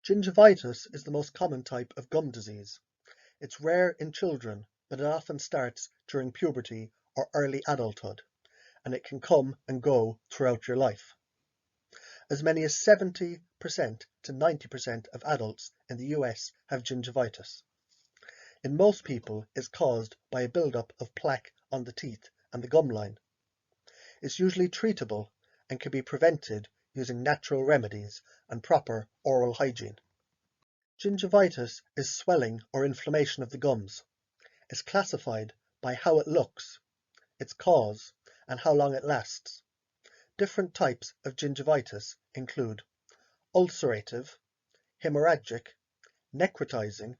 Gingivitis is the most common type of gum disease. It's rare in children, but it often starts during puberty or early adulthood, and it can come and go throughout your life. As many as 70% to 90% of adults in the US have gingivitis. In most people, it's caused by a buildup of plaque on the teeth and the gum line. It's usually treatable and can be prevented using natural remedies and proper oral hygiene. Gingivitis is swelling or inflammation of the gums. It's classified by how it looks, its cause, and how long it lasts. Different types of gingivitis include ulcerative, hemorrhagic, necrotizing,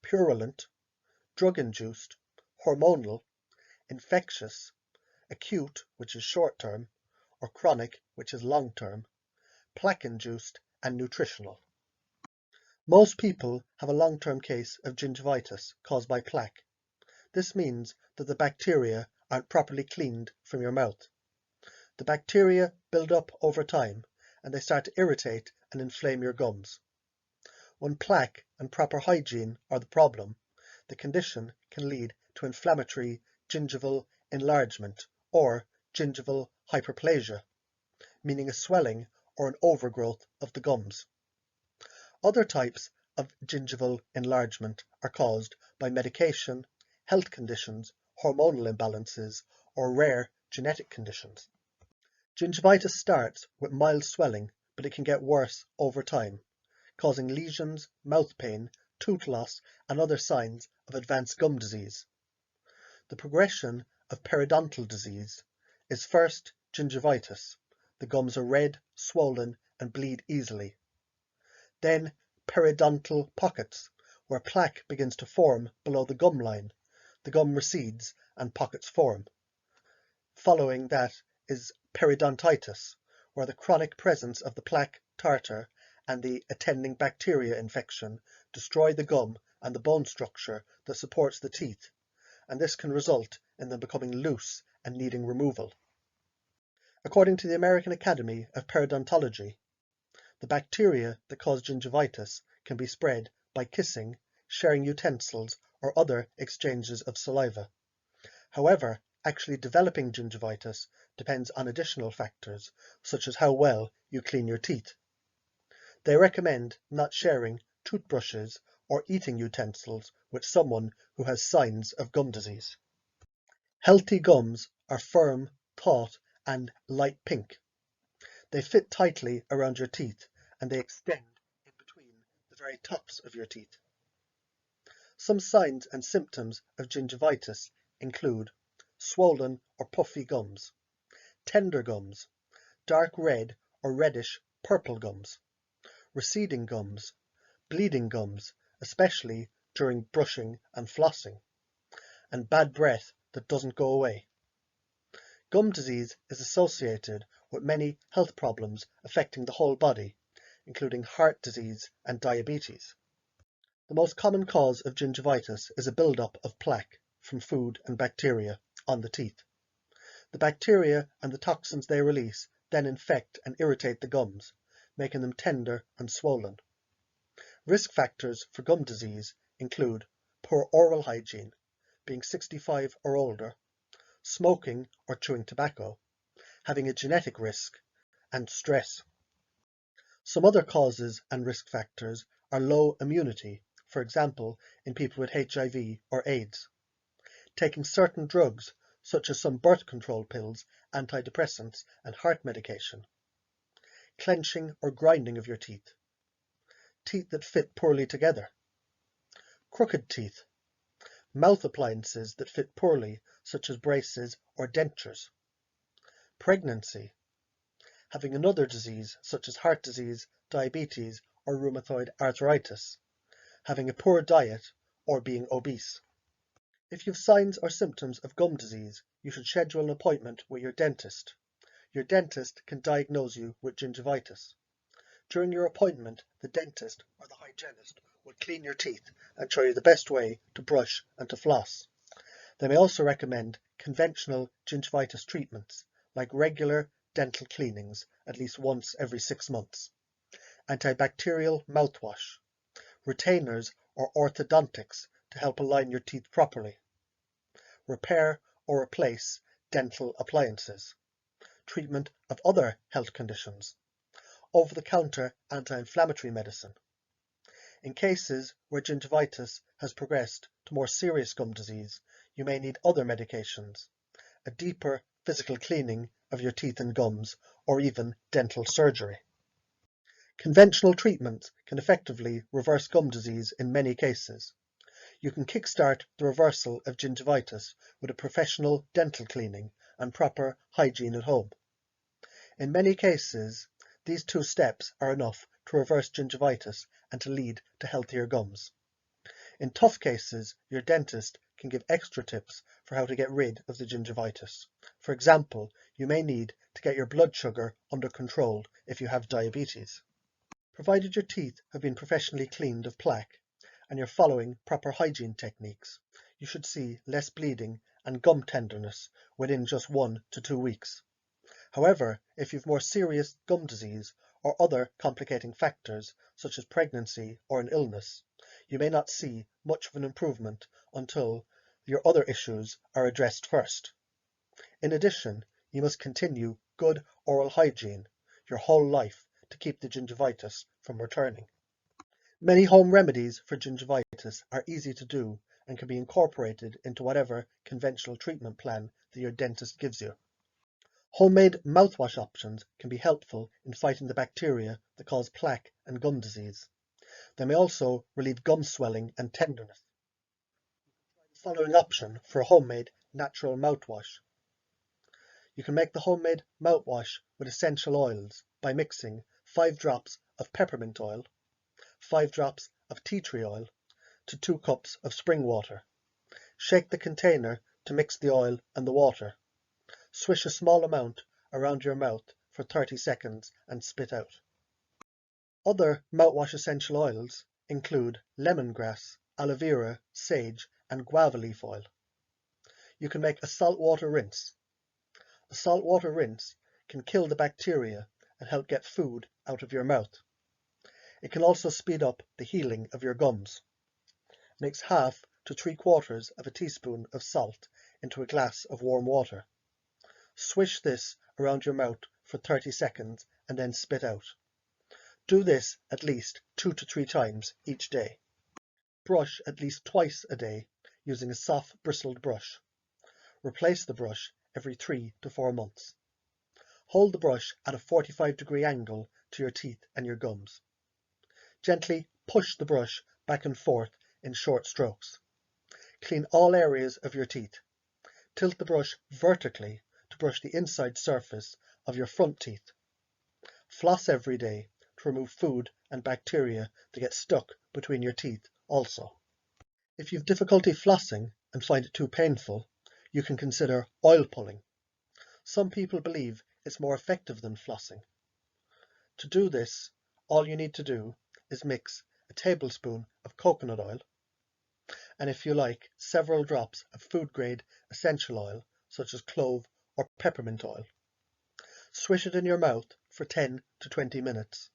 purulent, drug-induced, hormonal, infectious, acute, which is short-term, or chronic, which is long-term, plaque-induced, and nutritional. Most people have a long-term case of gingivitis caused by plaque. This means that the bacteria aren't properly cleaned from your mouth. The bacteria build up over time, and they start to irritate and inflame your gums. When plaque and proper hygiene are the problem, the condition can lead to inflammatory gingival enlargement or gingival hyperplasia, meaning a swelling or an overgrowth of the gums. Other types of gingival enlargement are caused by medication, health conditions, hormonal imbalances, or rare genetic conditions. Gingivitis starts with mild swelling, but it can get worse over time, causing lesions, mouth pain, tooth loss, and other signs of advanced gum disease. The progression of periodontal disease is first gingivitis. The gums are red, swollen, and bleed easily. Then periodontal pockets, where plaque begins to form below the gum line. The gum recedes and pockets form. Following that is periodontitis, where the chronic presence of the plaque tartar and the attending bacteria infection destroy the gum and the bone structure that supports the teeth, and this can result in them becoming loose and needing removal. According to the American Academy of Periodontology, the bacteria that cause gingivitis can be spread by kissing, sharing utensils, or other exchanges of saliva. However, actually developing gingivitis depends on additional factors, such as how well you clean your teeth. They recommend not sharing toothbrushes or eating utensils with someone who has signs of gum disease. Healthy gums are firm, taut, and light pink. They fit tightly around your teeth and they extend in between the very tops of your teeth. Some signs and symptoms of gingivitis include swollen or puffy gums, tender gums, dark red or reddish purple gums, receding gums, bleeding gums, especially during brushing and flossing, and bad breath that doesn't go away. Gum disease is associated with many health problems affecting the whole body, including heart disease and diabetes. The most common cause of gingivitis is a buildup of plaque from food and bacteria on the teeth. The bacteria and the toxins they release then infect and irritate the gums, making them tender and swollen. Risk factors for gum disease include poor oral hygiene, being 65 or older, smoking or chewing tobacco, having a genetic risk, and stress. Some other causes and risk factors are low immunity, for example, in people with HIV or AIDS, taking certain drugs such as some birth control pills, antidepressants, and heart medication, clenching or grinding of your teeth, teeth that fit poorly together, crooked teeth, mouth appliances that fit poorly, such as braces or dentures, pregnancy, having another disease such as heart disease, diabetes, or rheumatoid arthritis, having a poor diet, or being obese. If you have signs or symptoms of gum disease, you should schedule an appointment with your dentist. Your dentist can diagnose you with gingivitis. During your appointment, the dentist or the hygienist will clean your teeth and show you the best way to brush and to floss. They may also recommend conventional gingivitis treatments, like regular dental cleanings at least once every 6 months. antibacterial mouthwash, retainers or orthodontics to help align your teeth properly, repair or replace dental appliances, treatment of other health conditions, over-the-counter anti-inflammatory medicine. In cases where gingivitis has progressed to more serious gum disease, you may need other medications, a deeper physical cleaning of your teeth and gums, or even dental surgery. Conventional treatments can effectively reverse gum disease in many cases. You can kickstart the reversal of gingivitis with a professional dental cleaning and proper hygiene at home. In many cases, these two steps are enough to reverse gingivitis and to lead to healthier gums. In tough cases, your dentist can give extra tips for how to get rid of the gingivitis. For example, you may need to get your blood sugar under control if you have diabetes. Provided your teeth have been professionally cleaned of plaque and you're following proper hygiene techniques, you should see less bleeding and gum tenderness within just 1 to 2 weeks. However, if you've more serious gum disease or other complicating factors such as pregnancy or an illness, you may not see much of an improvement until your other issues are addressed first. In addition, you must continue good oral hygiene your whole life to keep the gingivitis from returning. Many home remedies for gingivitis are easy to do and can be incorporated into whatever conventional treatment plan that your dentist gives you. Homemade mouthwash options can be helpful in fighting the bacteria that cause plaque and gum disease. They may also relieve gum swelling and tenderness. The following option for a homemade natural mouthwash. You can make the homemade mouthwash with essential oils by mixing 5 drops of peppermint oil, 5 drops of tea tree oil to 2 cups of spring water. Shake the container to mix the oil and the water. Swish a small amount around your mouth for 30 seconds and spit out. Other mouthwash essential oils include lemongrass, aloe vera, sage, and guava leaf oil. You can make a saltwater rinse. A saltwater rinse can kill the bacteria and help get food out of your mouth. It can also speed up the healing of your gums. Mix 1/2 to 3/4 of a teaspoon of salt into a glass of warm water. Swish this around your mouth for 30 seconds and then spit out. Do this at least 2 to 3 times each day. Brush at least twice a day using a soft bristled brush. Replace the brush every 3 to 4 months. Hold the brush at a 45-degree angle to your teeth and your gums. Gently push the brush back and forth in short strokes. Clean all areas of your teeth. Tilt the brush vertically to brush the inside surface of your front teeth. Floss every day to remove food and bacteria that get stuck between your teeth also. If you've difficulty flossing and find it too painful, you can consider oil pulling. Some people believe it's more effective than flossing. To do this, all you need to do is mix a tablespoon of coconut oil and, if you like, several drops of food-grade essential oil such as clove or peppermint oil. Swish it in your mouth for 10 to 20 minutes.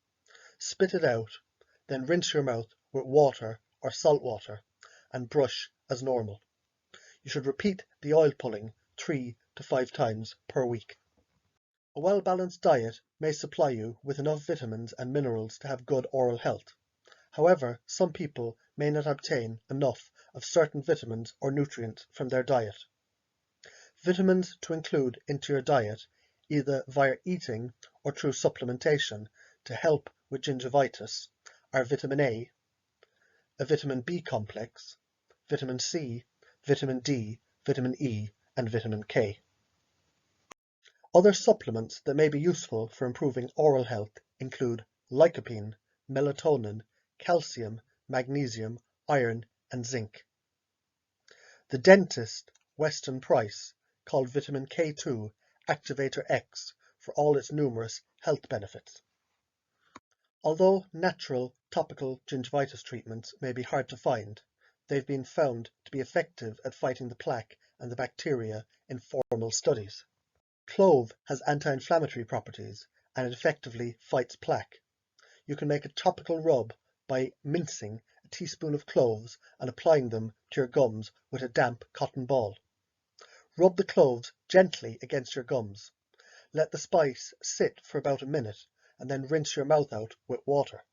Spit it out, then rinse your mouth with water or salt water and brush as normal. You should repeat the oil pulling 3 to 5 times per week. A well-balanced diet may supply you with enough vitamins and minerals to have good oral health. However, some people may not obtain enough of certain vitamins or nutrients from their diet. Vitamins to include into your diet, either via eating or through supplementation to help with gingivitis, are vitamin A vitamin B complex, vitamin C, vitamin D, vitamin E, and vitamin K. Other supplements that may be useful for improving oral health include lycopene, melatonin, calcium, magnesium, iron, and zinc. The dentist, Weston Price, called vitamin K2 Activator X for all its numerous health benefits. Although natural topical gingivitis treatments may be hard to find, they've been found to be effective at fighting the plaque and the bacteria in formal studies. Clove has anti-inflammatory properties and it effectively fights plaque. You can make a topical rub by mincing a teaspoon of cloves and applying them to your gums with a damp cotton ball. Rub the cloves gently against your gums. Let the spice sit for about a minute and then rinse your mouth out with water.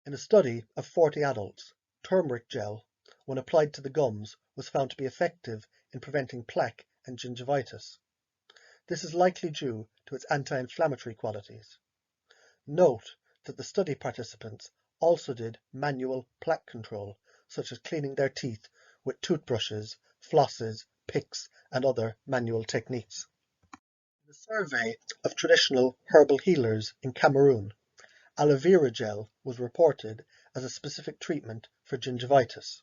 In a study of 40 adults, turmeric gel, when applied to the gums, was found to be effective in preventing plaque and gingivitis. This is likely due to its anti-inflammatory qualities. Note that the study participants also did manual plaque control, such as cleaning their teeth with toothbrushes, flosses, picks, and other manual techniques. In a survey of traditional herbal healers in Cameroon, Aloe Vera gel was reported as a specific treatment for gingivitis.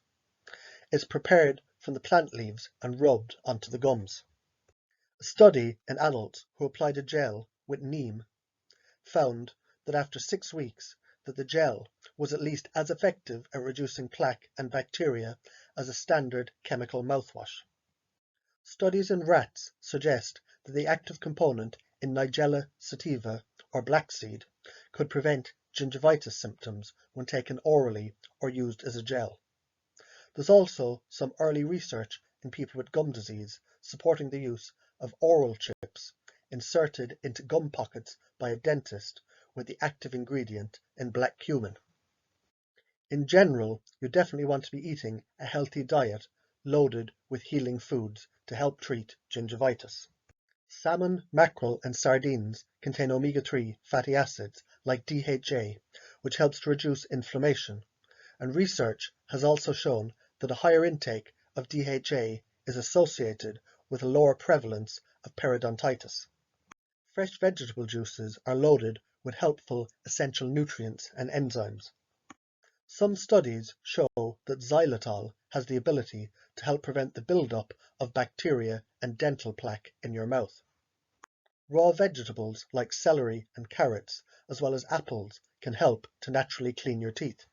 It's prepared from the plant leaves and rubbed onto the gums. A study in adults who applied a gel with neem found that after 6 weeks that the gel was at least as effective at reducing plaque and bacteria as a standard chemical mouthwash. Studies in rats suggest that the active component in Nigella sativa, or black seed, could prevent gingivitis symptoms when taken orally or used as a gel. There's also some early research in people with gum disease supporting the use of oral chips inserted into gum pockets by a dentist with the active ingredient in black cumin. In general, you definitely want to be eating a healthy diet loaded with healing foods to help treat gingivitis. Salmon, mackerel, and sardines contain omega-3 fatty acids like DHA, which helps to reduce inflammation, and research has also shown that a higher intake of DHA is associated with a lower prevalence of periodontitis. Fresh vegetable juices are loaded with helpful essential nutrients and enzymes. Some studies show that xylitol has the ability to help prevent the buildup of bacteria and dental plaque in your mouth. Raw vegetables like celery and carrots, as well as apples, can help to naturally clean your teeth.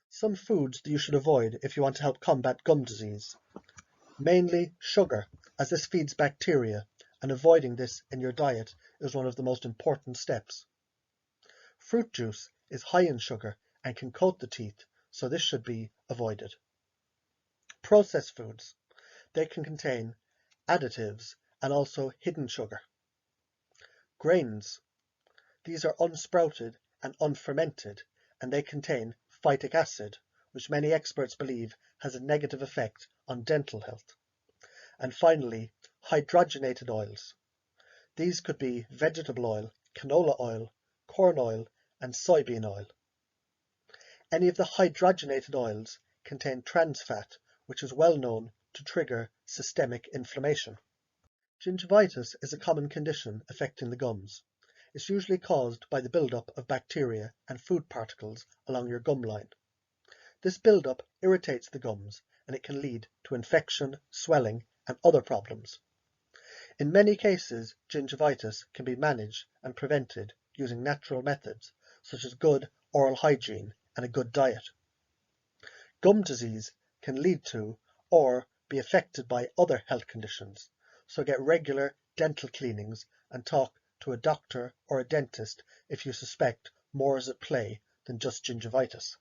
Some foods that you should avoid if you want to help combat gum disease. Mainly sugar, as this feeds bacteria, and avoiding this in your diet is one of the most important steps. Fruit juice is high in sugar and can coat the teeth, so this should be avoided. Processed foods. They can contain additives and also hidden sugar. Grains. These are unsprouted and unfermented, and they contain phytic acid, which many experts believe has a negative effect on dental health. And finally, hydrogenated oils. These could be vegetable oil, canola oil, corn oil, and soybean oil. Any of the hydrogenated oils contain trans fat, which is well known to trigger systemic inflammation. Gingivitis is a common condition affecting the gums. It's usually caused by the buildup of bacteria and food particles along your gum line. This buildup irritates the gums and it can lead to infection, swelling, and other problems. In many cases, gingivitis can be managed and prevented using natural methods, such as good oral hygiene and a good diet. Gum disease can lead to or be affected by other health conditions, so get regular dental cleanings and talk to a doctor or a dentist if you suspect more is at play than just gingivitis.